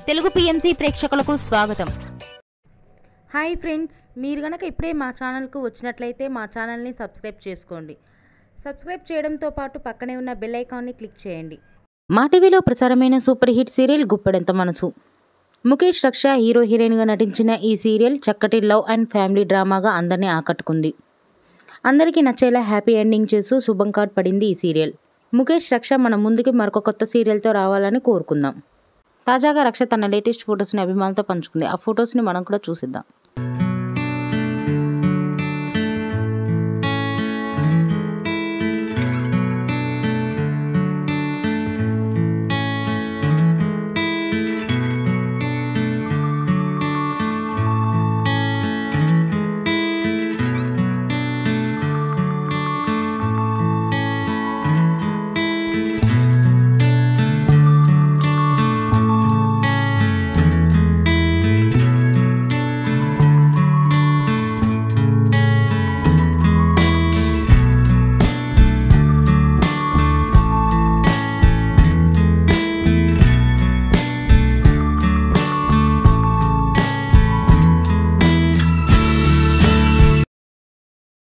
Telugu PMC ప్రేక్షకులకు స్వాగతం. Hi friends, మీరు గనక ఇప్పుడే మా ఛానల్కు వచ్చినట్లయితే మా ఛానల్ని సబ్స్క్రైబ్ చేసుకోండి. సబ్స్క్రైబ్ చేయడంతో పాటు పక్కనే ఉన్న బెల్ ఐకాన్ని క్లిక్ చేయండి. మా టీవీలో ప్రసారమైన సూపర్ హిట్ సీరియల్ గుప్పెడంత మనసు. ముఖేష్ రక్ష హీరో హీరోయిన్గా నటించిన ఈ సీరియల్ చక్కటి లవ్ అండ్ ఫ్యామిలీ డ్రామాగా అందరినీ ఆకట్టుకుంది. అందరికీ నచ్చేలా హ్యాపీ ఎండింగ్ చేస్తూ శుభం కార్డ్ పడింది ఈ సీరియల్. ముఖేష్ రక్ష మన ముందుకి మరొక కొత్త సీరియల్తో రావాలని కోరుకుందాం. తాజాగా రక్ష తన లేటెస్ట్ ఫొటోస్ని అభిమానులతో పంచుకుంది. ఆ ఫొటోస్ని మనం కూడా చూసిద్దాం.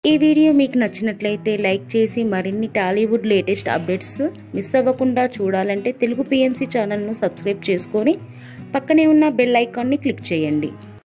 ఈ వీడియో మీకు నచ్చినట్లయితే లైక్ చేసి మరిన్ని టాలీవుడ్ లేటెస్ట్ అప్డేట్స్ మిస్ అవ్వకుండా చూడాలంటే తెలుగు పిఎంసి ఛానల్ను సబ్స్క్రైబ్ చేసుకొని పక్కనే ఉన్న బెల్ ఐకాన్ని క్లిక్ చేయండి.